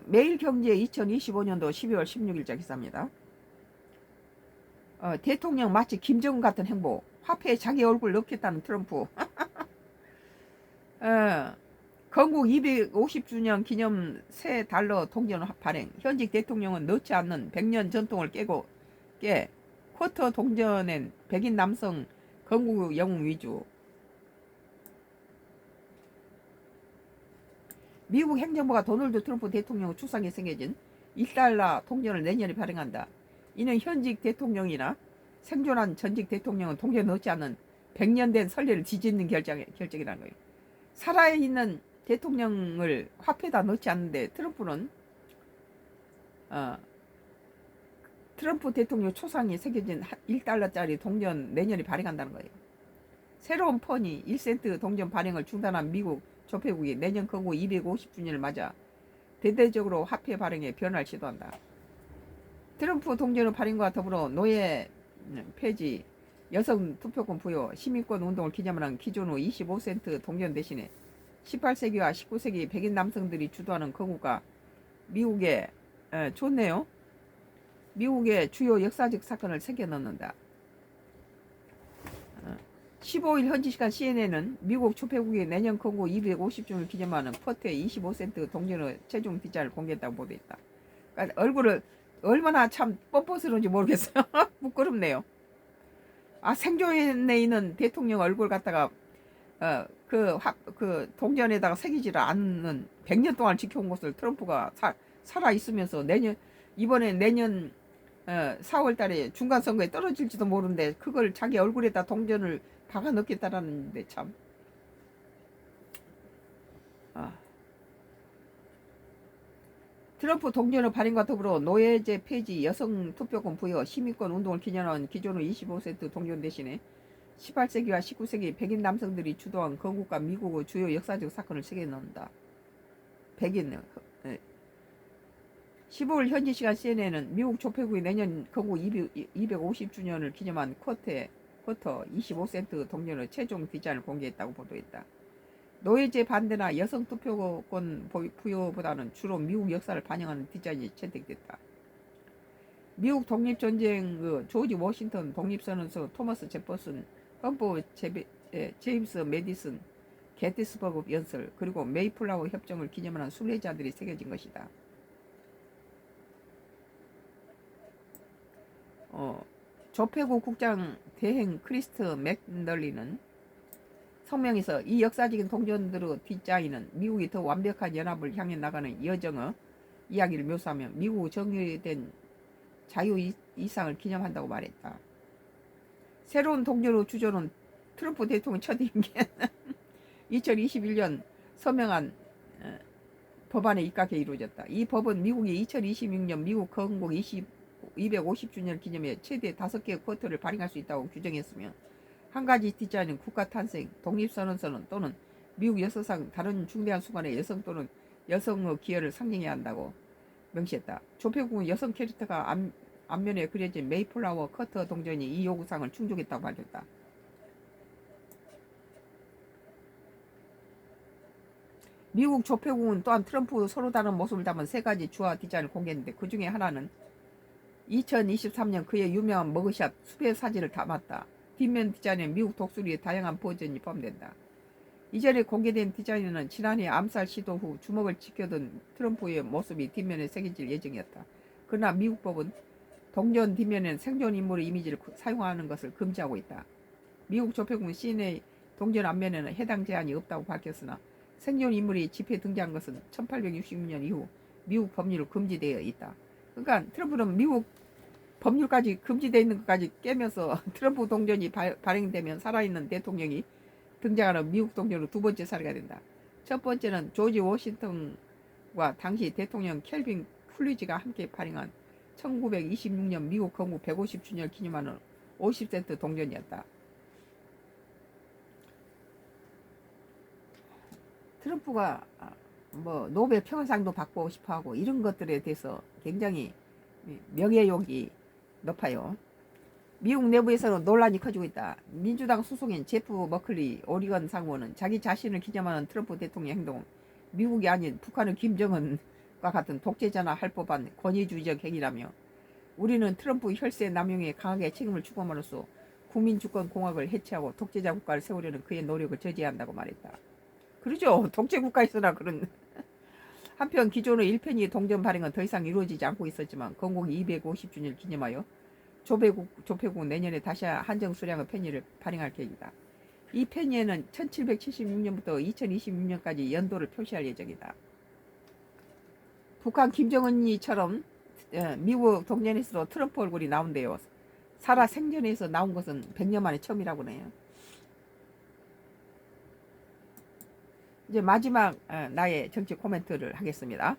매일경제 2025년도 12월 16일자 기사입니다. 대통령 마치 김정은 같은 행보, 화폐에 자기 얼굴 넣겠다는 트럼프. 건국 250주년 기념 새 달러 동전 발행. 현직 대통령은 넣지 않는 100년 전통을 깨 쿼터 동전엔 백인 남성 건국 영웅 위주. 미국 행정부가 도널드 트럼프 대통령 추상에 새겨진 1달러 동전을 내년에 발행한다. 이는 현직 대통령이나 생존한 전직 대통령은 동전에 넣지 않는 100년 된 선례를 뒤집는 결정이라는 거예요. 살아있는 대통령을 화폐에다 넣지 않는데 트럼프 대통령 초상이 새겨진 1달러짜리 동전 내년에 발행한다는 거예요. 새로운 펀이 1센트 동전 발행을 중단한 미국 조폐국이 내년 건국 250주년을 맞아 대대적으로 화폐 발행에 변화를 시도한다. 트럼프 동전의 발행과 더불어 노예 폐지, 여성 투표권 부여, 시민권 운동을 기념하는 기존의 25센트 동전 대신에 18세기와 19세기 백인 남성들이 주도하는 건국과 미국의 좋네요. 미국의 주요 역사적 사건을 새겨 넣는다. 15일 현지 시간 CNN은 미국 조폐국이 내년 건국 250주년을 기념하는 쿼터의 25센트 동전의 최종 디자인을 공개했다고 보도했다. 그러니까 얼굴을 얼마나 참 뻔뻔스러운지 모르겠어요. 부끄럽네요. 생존에 있는 대통령 얼굴 갖다가 그 동전에다가 새기지를 않는 100년 동안 지켜온 것을 트럼프가 살아 있으면서 이번에 내년 4월 달에 중간 선거에 떨어질지도 모르는데 그걸 자기 얼굴에다 동전을 박아 넣겠다라는데 참. 트럼프 동전의 발행과 더불어 노예제 폐지, 여성 투표권 부여, 시민권 운동을 기념한 기존의 25센트 동전 대신에 18세기와 19세기 백인 남성들이 주도한 건국과 미국의 주요 역사적 사건을 새겨 넣는다. 백인 15일 현지 시간 CNN은 미국 조폐국이 내년 건국 250주년을 기념한 쿼터 25센트 동전의 최종 디자인을 공개했다고 보도했다. 노예제 반대나 여성 투표권 부여보다는 주로 미국 역사를 반영하는 디자인이 채택됐다. 미국 독립전쟁 조지 워싱턴 독립선언서 토머스 제퍼슨 헌법 제임스 메디슨 게티스버그 연설 그리고 메이플라워 협정을 기념하는 순례자들이 새겨진 것이다. 조폐국 국장 대행 크리스트 맥널리는 성명에서 이 역사적인 동전들의 디자인은 미국이 더 완벽한 연합을 향해 나가는 여정의 이야기를 묘사하며 미국 정의된 자유 이상을 기념한다고 말했다. 새로운 동전의 주조는 트럼프 대통령 첫 임기에 2021년 서명한 법안에 입각해 이루어졌다. 이 법은 미국이 2026년 미국 건국 250주년 기념에 최대 5개의 쿼터를 발행할 수 있다고 규정했으며 한 가지 디자인은 국가 탄생, 독립선언서는 또는 미국 역사상 다른 중대한 순간에 여성 또는 여성의 기여를 상징해야 한다고 명시했다. 조폐국은 여성 캐릭터가 앞면에 그려진 메이플라워 커터 동전이 이 요구사항을 충족했다고 밝혔다. 미국 조폐국은 또한 트럼프 서로 다른 모습을 담은 3가지 주화 디자인을 공개했는데 그 중에 하나는 2023년 그의 유명한 머그샷 수배 사진을 담았다. 뒷면 디자인에 미국 독수리의 다양한 버전이 포함된다. 이전에 공개된 디자인은 지난해 암살 시도 후 주먹을 지켜든 트럼프의 모습이 뒷면에 새겨질 예정이었다. 그러나 미국 법은 동전 뒷면에는 생존 인물의 이미지를 사용하는 것을 금지하고 있다. 미국 조폐국은 CNA 동전 앞면에는 해당 제한이 없다고 밝혔으나 생존 인물이 집회에 등장한 것은 1866년 이후 미국 법률로 금지되어 있다. 그러니까 트럼프는 미국 법률까지 금지되어 있는 것까지 깨면서 트럼프 동전이 발행되면 살아있는 대통령이 등장하는 미국 동전으로 두 번째 사례가 된다. 첫 번째는 조지 워싱턴과 당시 대통령 켈빈 쿨리지가 함께 발행한 1926년 미국 건국 150주년을 기념하는 50센트 동전이었다. 트럼프가 노벨 평화상도 받고 싶어하고 이런 것들에 대해서 굉장히 명예욕이 높아요. 미국 내부에서는 논란이 커지고 있다. 민주당 소속인 제프 머클리 오리건 상원은 자기 자신을 기념하는 트럼프 대통령 행동은 미국이 아닌 북한의 김정은 같은 독재자나 할 법한 권위주의적 행위라며 우리는 트럼프 혈세 남용에 강하게 책임을 추구함으로써 국민주권공화국을 해체하고 독재자 국가를 세우려는 그의 노력을 저지한다고 말했다. 그러죠. 독재국가에서나 그런. 한편 기존의 1편의 동전 발행은 더 이상 이루어지지 않고 있었지만 건국 250주년을 기념하여 조폐국 내년에 다시 한정 수량의 편의를 발행할 계획이다. 이 편의에는 1776년부터 2026년까지 연도를 표시할 예정이다. 북한 김정은이처럼 미국 동전에서도 트럼프 얼굴이 나온대요. 살아 생전에서 나온 것은 100년 만에 처음이라고 해요. 이제 마지막 나의 정치 코멘트를 하겠습니다.